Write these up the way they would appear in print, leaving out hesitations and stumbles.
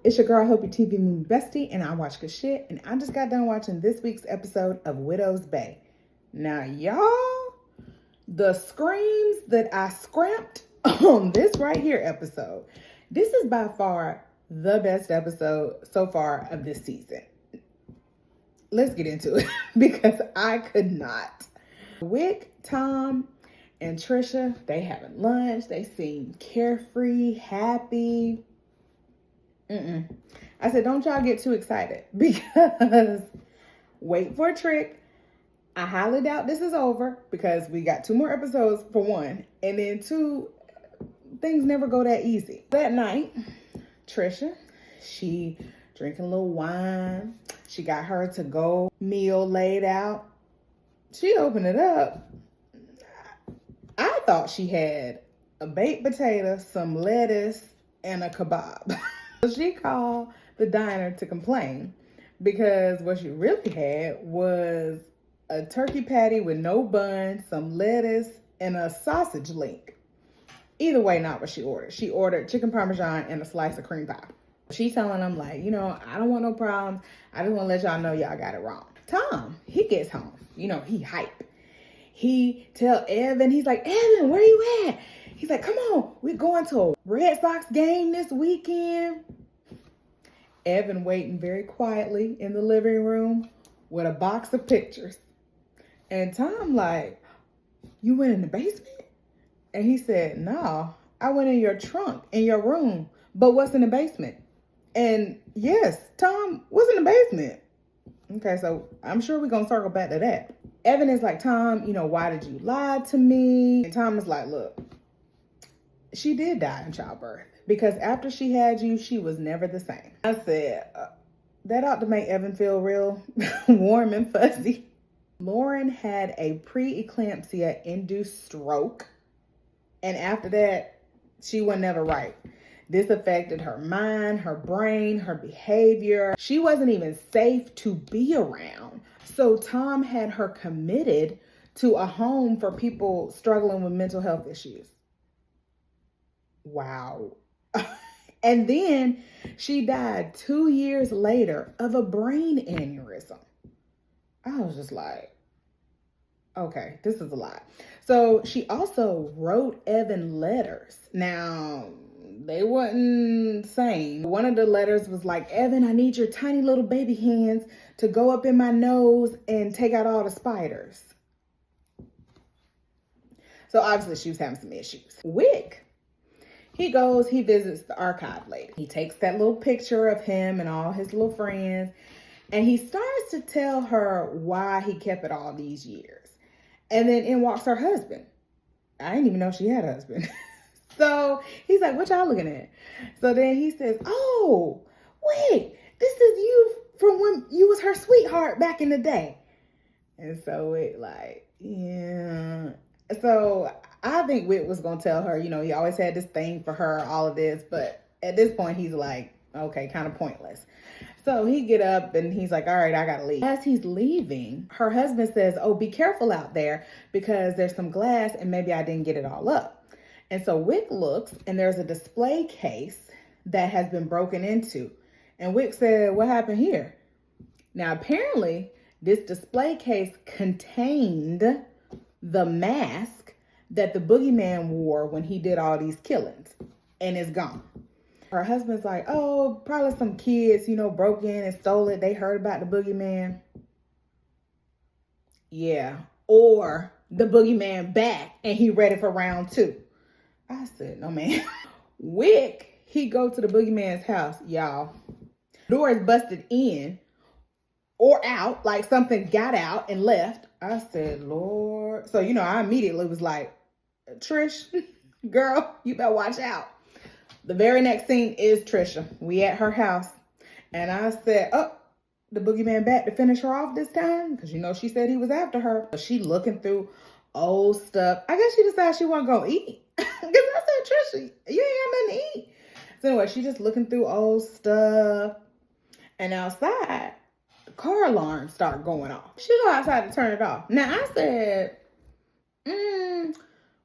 It's your girl, Hope Your TV Movie Bestie, and I watch good shit. And I just got done watching this week's episode of Widow's Bay. Now, y'all, the screams that I scrapped on this right here episode, this is by far the best episode so far of this season. Let's get into it because I could not. Wick, Tom, and Trisha, they having lunch. They seem carefree, happy. I said, don't y'all get too excited because wait for a trick. I highly doubt this is over because we got 2 more episodes for one. And then 2, things never go that easy. That night, Trisha, she drinking a little wine. She got her to-go meal laid out. She opened it up. I thought she had a baked potato, some lettuce, and a kebab. She called the diner to complain because what she really had was a turkey patty with no bun, some lettuce, and a sausage link. Either way, not what she ordered. She ordered chicken parmesan and a slice of cream pie. She's telling them like, I don't want no problems. I just want to let y'all know y'all got it wrong. Tom, he gets home. He hype. He tell Evan, he's like, Evan, where you at? He's like, come on, we're going to a Red Sox game this weekend. Evan waiting very quietly in the living room with a box of pictures. And Tom like, you went in the basement? And he said, no, I went in your trunk in your room. But what's in the basement? And yes, Tom was in the basement. Okay, so I'm sure we're going to circle back to that. Evan is like, Tom, why did you lie to me? And Tom is like, look, she did die in childbirth because after she had you, she was never the same. I said, that ought to make Evan feel real warm and fuzzy. Lauren had a preeclampsia induced stroke. And after that, she was never right. This affected her mind, her brain, her behavior. She wasn't even safe to be around. So Tom had her committed to a home for people struggling with mental health issues. Wow. And then she died 2 years later of a brain aneurysm. I was just like, okay, this is a lot. So she also wrote Evan letters. Now, they wasn't sane. One of the letters was like, Evan, I need your tiny little baby hands to go up in my nose and take out all the spiders. So obviously she was having some issues. Wick, he visits the archive lady. He takes that little picture of him and all his little friends, and he starts to tell her why he kept it all these years. And then in walks her husband. I didn't even know she had a husband. So he's like, what y'all looking at? So then he says, oh, wait, this is you from when you was her sweetheart back in the day. And so it like, yeah. So I think Whit was going to tell her, he always had this thing for her, all of this. But at this point, he's like, okay, kind of pointless. So he get up and he's like, all right, I got to leave. As he's leaving, her husband says, oh, be careful out there because there's some glass and maybe I didn't get it all up. And so Wick looks and there's a display case that has been broken into. And Wick said, what happened here? Now, apparently, this display case contained the mask that the boogeyman wore when he did all these killings, and it's gone. Her husband's like, oh, probably some kids, broke in and stole it. They heard about the boogeyman. Yeah. Or the boogeyman back and he ready for round 2. I said, no, man. Wick, he go to the boogeyman's house, y'all. Door is busted in or out, like something got out and left. I said, Lord. So, I immediately was like, Trish, girl, you better watch out. The very next scene is Trisha. We at her house. And I said, oh, the boogeyman back to finish her off this time? Because, she said he was after her. She looking through old stuff. I guess she decided she wasn't going to eat. Because I said, Trisha, you ain't got nothing to eat. So anyway, she just looking through old stuff. And outside, the car alarm started going off. She go outside to turn it off. Now, I said,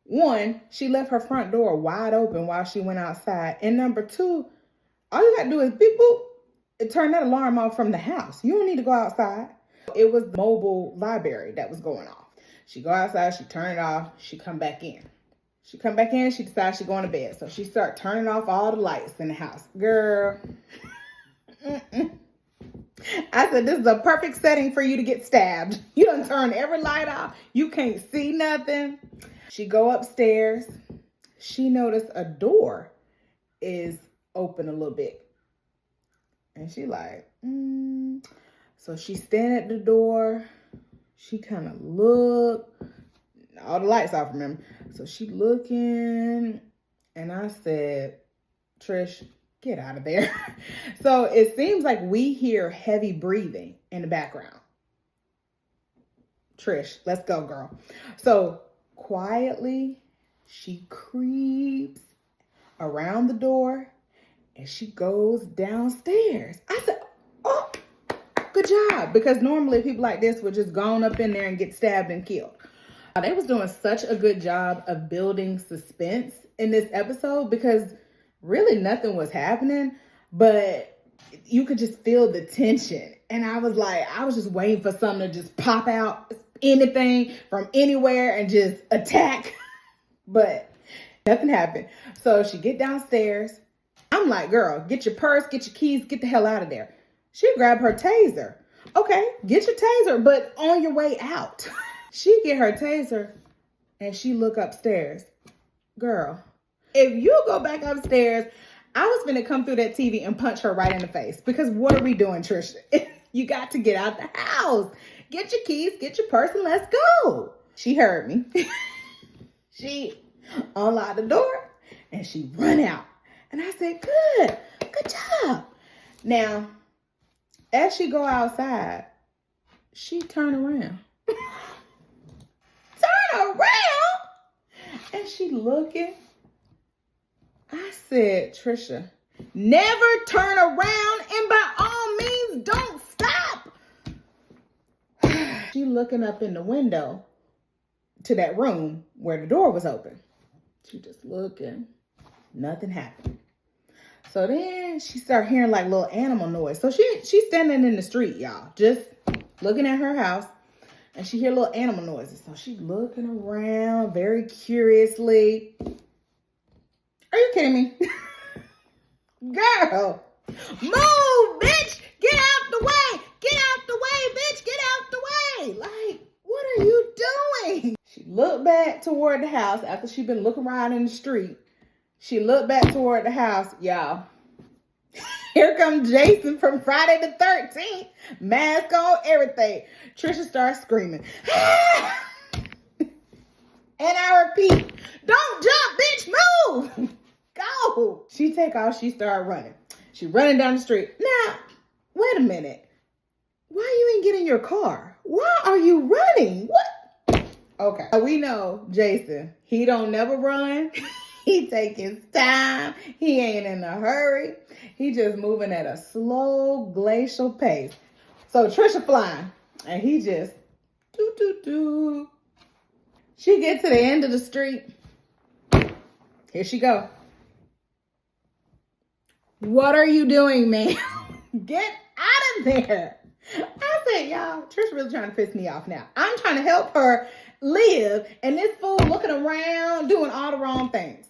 one, she left her front door wide open while she went outside. And number 2, All you gotta do is beep boop and turn that alarm off from the house. You don't need to go outside. It was the mobile library that was going off. She go outside, she turn it off, she come back in. She come back in, she decides she going to bed. So she start turning off all the lights in the house. Girl. I said, this is a perfect setting for you to get stabbed. You done turn every light off. You can't see nothing. She go upstairs. She noticed a door is open a little bit. And she like, So she stand at the door. She kind of look. All the lights off, remember? So she looking. And I said, Trish, get out of there. So it seems like we hear heavy breathing in the background. Trish, let's go, girl. So quietly, she creeps around the door and she goes downstairs. I said, oh, good job. Because normally people like this would just go on up in there and get stabbed and killed. They was doing such a good job of building suspense in this episode because really nothing was happening, but you could just feel the tension. And I was just waiting for something to just pop out, anything from anywhere and just attack. But nothing happened. So she get downstairs. I'm like, girl, get your purse, get your keys, get the hell out of there. She grabbed her taser. Okay, get your taser, but on your way out. She get her taser and she look upstairs. Girl, if you go back upstairs, I was gonna come through that TV and punch her right in the face. Because what are we doing, Trisha? You got to get out the house. Get your keys, get your purse, and let's go. She heard me. She unlocked the door and she run out. And I said, good job. Now, as she go outside, she turn around. And she looking. I said, Trisha, never turn around and by all means, don't stop. She looking up in the window to that room where the door was open. She just looking. Nothing happened. So then she started hearing like little animal noise. So she's standing in the street, y'all, just looking at her house. And she hear little animal noises. So she's looking around very curiously. Are you kidding me? Girl, move, bitch. Get out the way. Get out the way, bitch. Get out the way. Like, what are you doing? She looked back toward the house after she'd been looking around in the street. She looked back toward the house. Y'all, here comes Jason from Friday the 13th. Mask on, everything. Trisha starts screaming. And I repeat, don't jump, bitch, move. Go. She take off, she start running. She running down the street. Now, wait a minute. Why you ain't get in your car? Why are you running? What? Okay. We know Jason, he don't never run. He take his time. He ain't in a hurry. He just moving at a slow glacial pace. So Trisha flying. And he just do. She get to the end of the street. Here she go. What are you doing, man? Get out of there. I said, y'all, Trish really trying to piss me off now. I'm trying to help her live, and this fool looking around doing all the wrong things.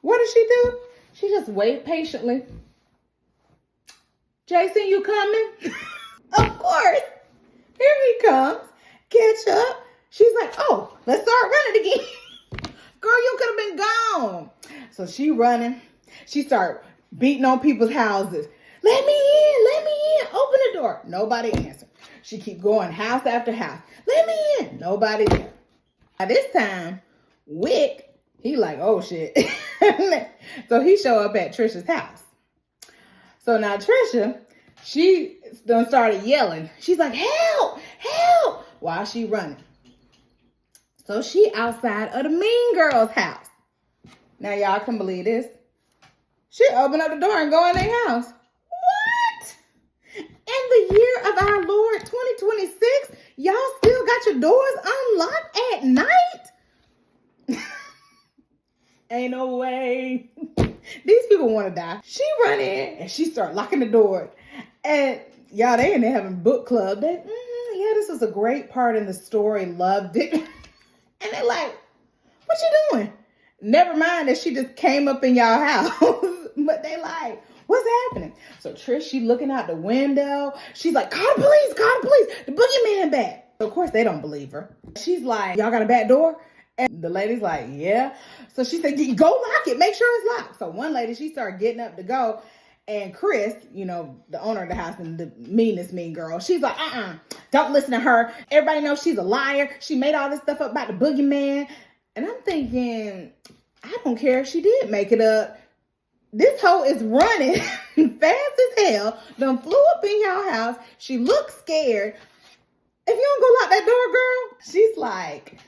What does she do? She just wait patiently. Jason, you coming? Of course. Here he comes. Catch up. She's like, oh, let's start running again. Girl, you could have been gone. So she running. She start beating on people's houses. Let me in, open the door. Nobody answered. She keep going house after house. Let me in. Nobody there. By this time, Wick, he like, oh shit. So he show up at Trisha's house. So now Trisha, she done started yelling. She's like, help, help, while she running. So she outside of the Mean Girls' house. Now y'all can believe this. She opened up the door and go in their house. What? In the year of our Lord 2026, y'all still got your doors unlocked at night? Ain't no way. These people want to die. She run in and she start locking the door. And y'all, they in there having book club. They, yeah, this was a great part in the story. Loved it. And they're like, what you doing? Never mind that she just came up in y'all house. But they like, what's happening? So Trish, she looking out the window. She's like, call the police, call the police. The boogeyman back. So of course, they don't believe her. She's like, y'all got a back door? And the lady's like, yeah. So she said, go lock it. Make sure it's locked. So one lady, she started getting up to go. And Chris, you know, the owner of the house and the meanest mean girl, she's like, don't listen to her. Everybody knows she's a liar. She made all this stuff up about the boogeyman. And I'm thinking, I don't care if she did make it up. This hoe is running fast as hell. Done flew up in y'all house. She looks scared. If you don't go lock that door, girl, she's like,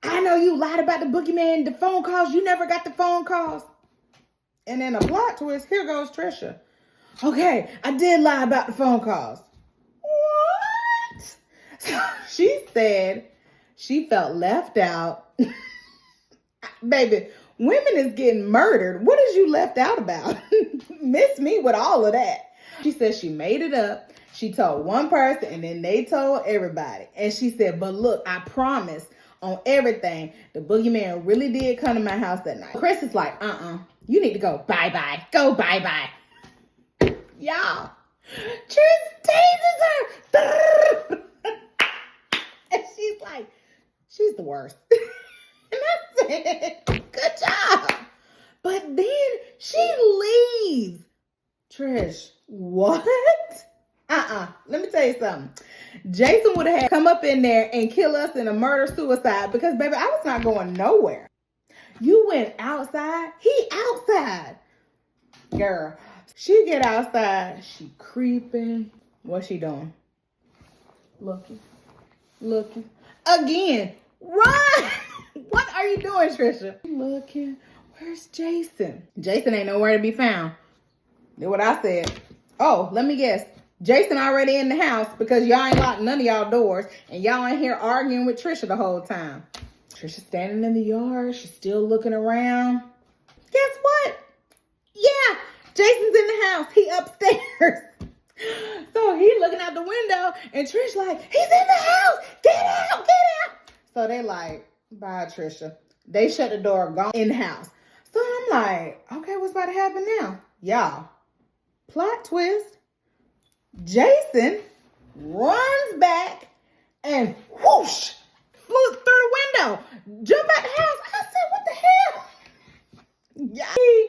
I know you lied about the boogeyman, the phone calls. You never got the phone calls. And then a plot twist, here goes Trisha. Okay, I did lie about the phone calls. What? So she said she felt left out. Baby, women is getting murdered. What is you left out about? Miss me with all of that. She said she made it up. She told one person and then they told everybody. And she said, but look, I promise on everything, the boogeyman really did come to my house that night. Chris is like, you need to go bye-bye. Go bye-bye. Y'all, Trish teases her. And she's like, she's the worst. And I said, good job. But then she leaves. Trish, what? Let me tell you something. Jason would have come up in there and kill us in a murder-suicide because, baby, I was not going nowhere. You went outside. He outside. Girl, she get outside. She creeping. What's she doing? Looking. Again, run. What are you doing, Trisha? Looking. Where's Jason? Jason ain't nowhere to be found. Did what I said. Oh, let me guess. Jason already in the house because y'all ain't locked none of y'all doors and y'all ain't here arguing with Trisha the whole time. Trisha's standing in the yard. She's still looking around. Guess what? Yeah, Jason's in the house. He upstairs. So he looking out the window and Trish like, he's in the house. Get out. So they like, bye, Trisha. They shut the door, gone in the house. So I'm like, okay, what's about to happen now? Y'all, plot twist. Jason runs back and whoosh, flew through the window, jumped out the house. I said, what the hell? Yeah. He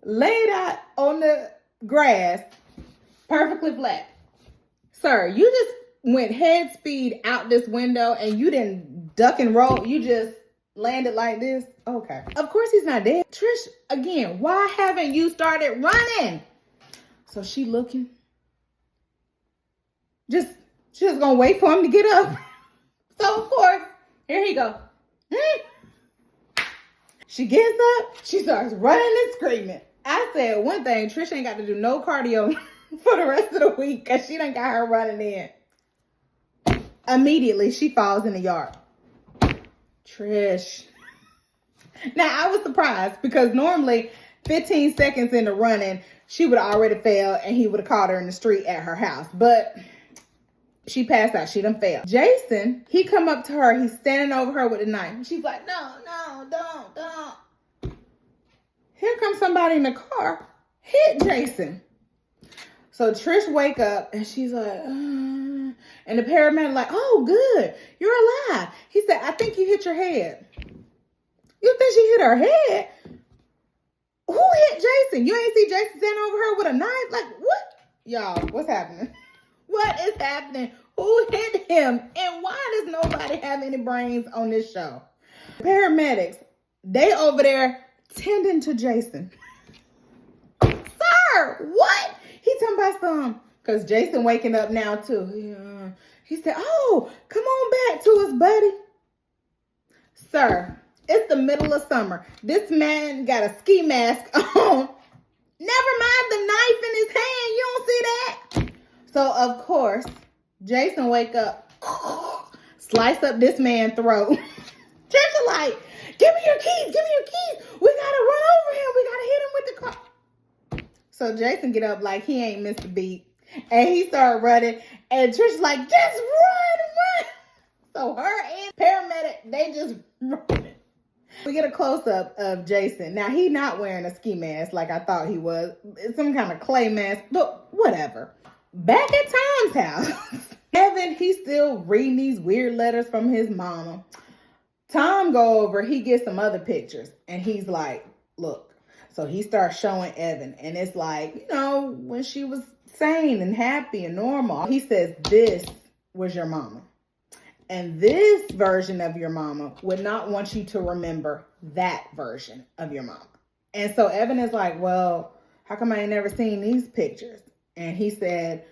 laid out on the grass, perfectly flat. Sir, you just went head speed out this window and you didn't duck and roll. You just landed like this. Okay. Of course he's not dead. Trish, again, why haven't you started running? So she looking. She was gonna wait for him to get up. So of course, here he go. She gets up, she starts running and screaming. I said one thing, Trish ain't got to do no cardio for the rest of the week because she done got her running in. Immediately, she falls in the yard. Trish. Now, I was surprised because normally 15 seconds into running, she would have already fell and he would have caught her in the street at her house. But she passed out. She done fell. Jason, he come up to her. He's standing over her with a knife. She's like, no, don't. Here comes somebody in the car. Hit Jason. So Trish wake up and she's like, and the paramedic like, oh, good. You're alive. He said, I think you hit your head. You think she hit her head? Who hit Jason? You ain't see Jason standing over her with a knife? Like, what? Y'all, what's happening? What is happening? Who hit him? And why does nobody have any brains on this show? Paramedics, they over there tending to Jason. Sir, what? He talking about some, because Jason waking up now too. Yeah. He said, oh, come on back to us, buddy. Sir, it's the middle of summer. This man got a ski mask on. Never mind the knife in his hand. You don't see that? So, of course, Jason wake up, slice up this man's throat. Trisha like, Give me your keys. Give me your keys. We got to run over him. We got to hit him with the car. So Jason get up like he ain't missed a beat. And he started running. And Trish like, just run. So her and paramedic, they just running. We get a close-up of Jason. Now, he not wearing a ski mask like I thought he was. It's some kind of clay mask, but whatever. Back at Tom's house, Evan, he's still reading these weird letters from his mama. Tom go over, he gets some other pictures, and he's like, look. So he starts showing Evan, and it's like, you know, when she was sane and happy and normal. He says, this was your mama. And this version of your mama would not want you to remember that version of your mama. And so Evan is like, well, how come I ain't never seen these pictures? And he said,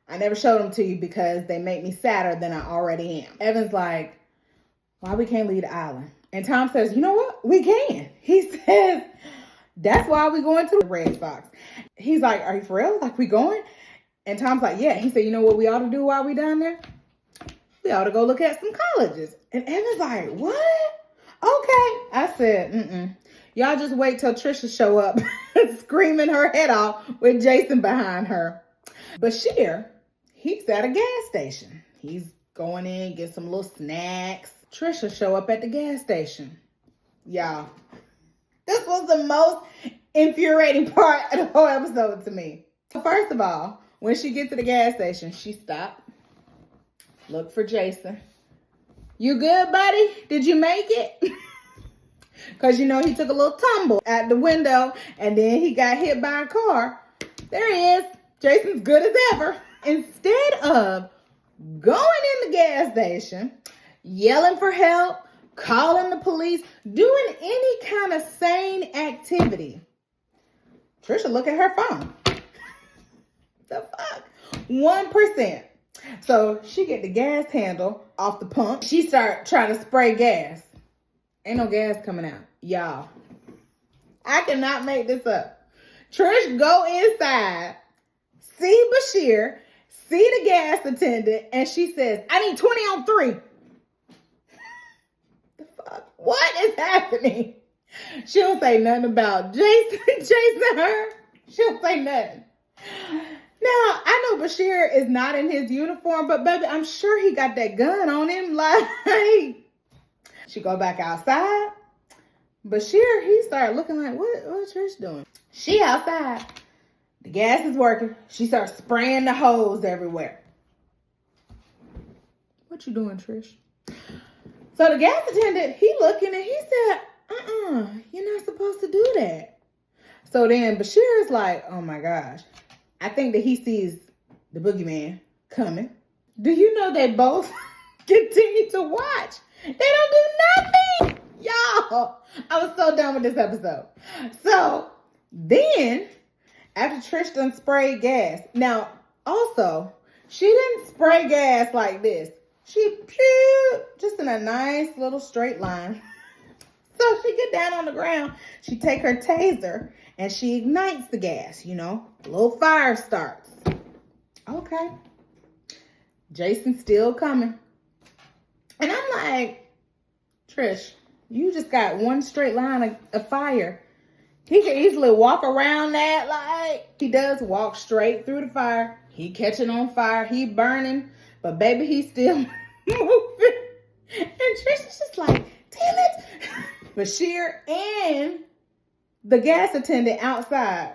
I never showed them to you because they make me sadder than I already am. Evan's like, why we can't leave the island? And Tom says, you know what? We can. He says, that's why we going to the Red Sox. He's like, are you for real? Like, we going? And Tom's like, yeah. He said, you know what we ought to do while we down there? We ought to go look at some colleges. And Evan's like, what? Okay. I said, y'all just wait till Trisha show up screaming her head off with Jason behind her. Bashir, he's at a gas station. He's going in, get some little snacks. Trisha show up at the gas station. Y'all, this was the most infuriating part of the whole episode to me. So first of all, when she gets to the gas station, she stopped. Look for Jason. You good, buddy? Did you make it? Because, you know, he took a little tumble at the window and then he got hit by a car. There he is. Jason's good as ever. Instead of going in the gas station, yelling for help, calling the police, doing any kind of sane activity, Trisha look at her phone. The fuck? 1%. So she get the gas handle off the pump. She start trying to spray gas. Ain't no gas coming out. Y'all, I cannot make this up. Trish go inside, see Bashir, see the gas attendant, and she says, I need 20 on 3. The fuck? What is happening? She don't say nothing about Jason chasing her. She don't say nothing. Now, I know Bashir is not in his uniform, but baby, I'm sure he got that gun on him. Like, she go back outside. Bashir, he started looking like, what's Trish doing? She outside. The gas is working. She starts spraying the hose everywhere. What you doing, Trish? So the gas attendant, he looking and he said, you're not supposed to do that. So then Bashir is like, oh my gosh. I think that he sees the boogeyman coming. Do you know they both continue to watch? They don't do nothing. Y'all, I was so done with this episode. So then, after Trish done sprayed gas. Now, also, she didn't spray gas like this. She just in a nice little straight line. So she get down on the ground. She take her taser and she ignites the gas, you know. A little fire starts. Okay. Jason's still coming. And I'm like, Trish, you just got one straight line of fire. He can easily walk around that like he does, walk straight through the fire. He catching on fire. He burning. But baby, he's still moving. And Trish is just like, damn it. Bashir and the gas attendant outside.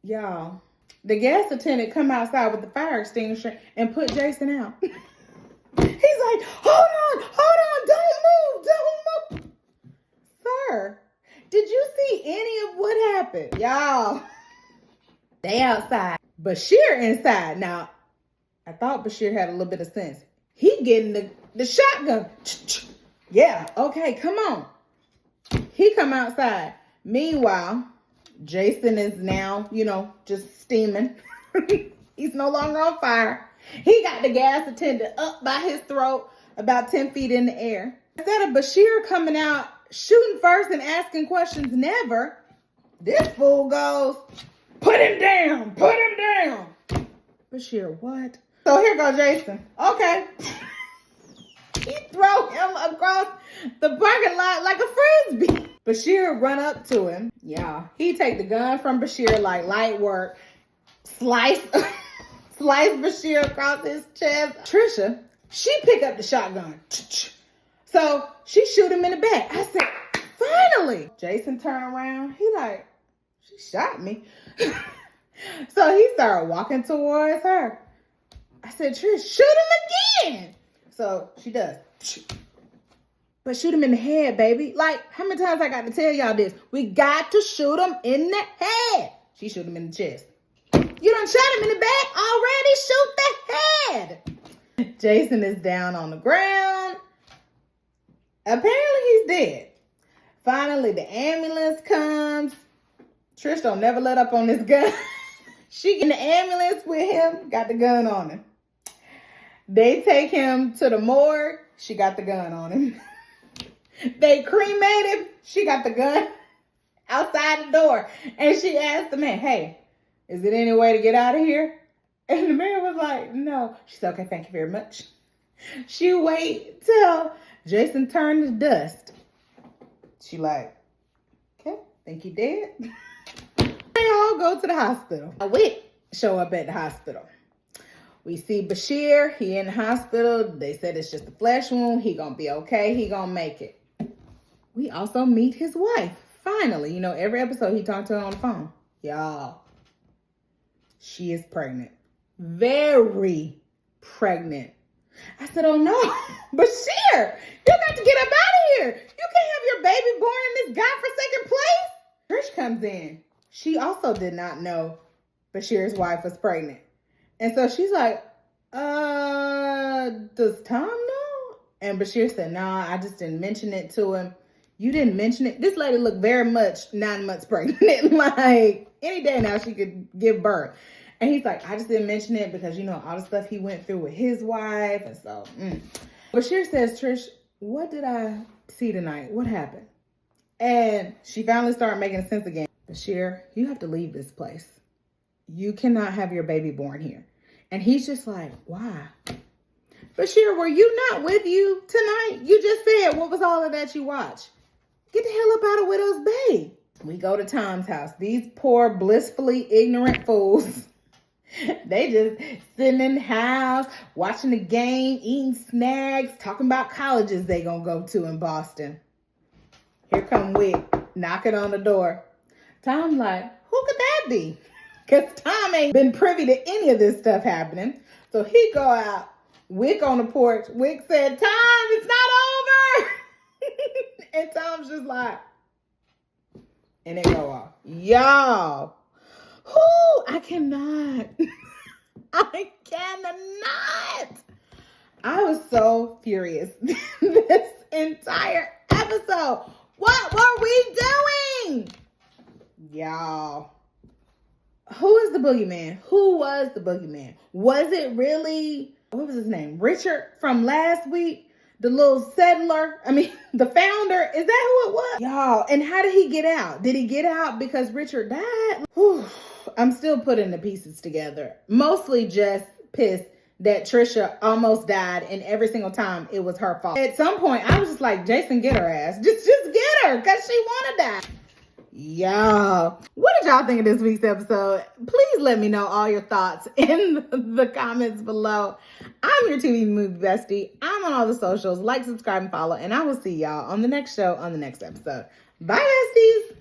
Y'all, the gas attendant come outside with the fire extinguisher and put Jason out. He's like, hold on, don't move. Sir, did you see any of what happened? Y'all, they outside. Bashir inside. Now, I thought Bashir had a little bit of sense. He getting the shotgun. Yeah, okay, come on. He come outside. Meanwhile, Jason is now, you know, just steaming. He's no longer on fire. He got the gas attendant up by his throat about 10 feet in the air. Instead of Bashir coming out, shooting first and asking questions never, this fool goes, put him down. Bashir, what? So here goes Jason. Okay. She throw him across the parking lot like a frisbee. Bashir run up to him. Yeah, he take the gun from Bashir like light work. Slice Bashir across his chest. Trisha, she pick up the shotgun. So she shoot him in the back. I said, finally. Jason turned around. He like, she shot me. So he started walking towards her. I said, Trish, shoot him again. So she does. But shoot him in the head, baby. Like, how many times I got to tell y'all this? We got to shoot him in the head. She shoot him in the chest. You done shot him in the back already? Shoot the head. Jason is down on the ground. Apparently he's dead. Finally, the ambulance comes. Trish don't never let up on this gun. She in the ambulance with him, got the gun on him. They take him to the morgue. She got the gun on him. They cremate him. She got the gun outside the door. And she asked the man, hey, is there any way to get out of here? And the man was like, no. She said, okay, thank you very much. She wait till Jason turned to dust. She like, okay, think he dead? They all go to the hospital. We show up at the hospital. We see Bashir. He in the hospital. They said it's just a flesh wound. He gonna be okay. He gonna make it. We also meet his wife. Finally, you know, every episode he talked to her on the phone. Y'all, she is pregnant. Very pregnant. I said, oh no, Bashir, you got to get up out of here. You can't have your baby born in this godforsaken place. Trish comes in. She also did not know Bashir's wife was pregnant. And so she's like, does Tom know? And Bashir said, nah, I just didn't mention it to him. You didn't mention it? This lady looked very much 9 months pregnant. Like, any day now she could give birth. And he's like, I just didn't mention it because, you know, all the stuff he went through with his wife. And so, Bashir says, Trish, what did I see tonight? What happened? And she finally started making sense again. Bashir, you have to leave this place. You cannot have your baby born here. And he's just like, why? Bashir, were you not with you tonight? You just said, what was all of that you watched? Get the hell up out of Widow's Bay. We go to Tom's house. These poor, blissfully ignorant fools. They just sitting in the house, watching the game, eating snacks, talking about colleges they gonna go to in Boston. Here come Wick, knocking on the door. Tom like, who could that be? Because Tom ain't been privy to any of this stuff happening. So he go out, Wick on the porch. Wick said, Tom, it's not over. And Tom's just like, and it go off. Y'all, I cannot. I cannot. I was so furious this entire episode. What were we doing? Y'all. Who is the boogeyman? Who was the boogeyman? Was it really, what was his name? Richard from last week? The little settler? I mean, the founder? Is that who it was? Y'all, and how did he get out? Did he get out because Richard died? Whew. I'm still putting the pieces together. Mostly just pissed that Trisha almost died, and every single time it was her fault. At some point, I was just like, Jason, get her ass. Just get her, because she want to die. Y'all, what did y'all think of this week's episode? Please let me know all your thoughts in the comments below. I'm your TV movie bestie. I'm on all the socials. Like, subscribe, and follow. And I will see y'all on the next show on the next episode. Bye, besties.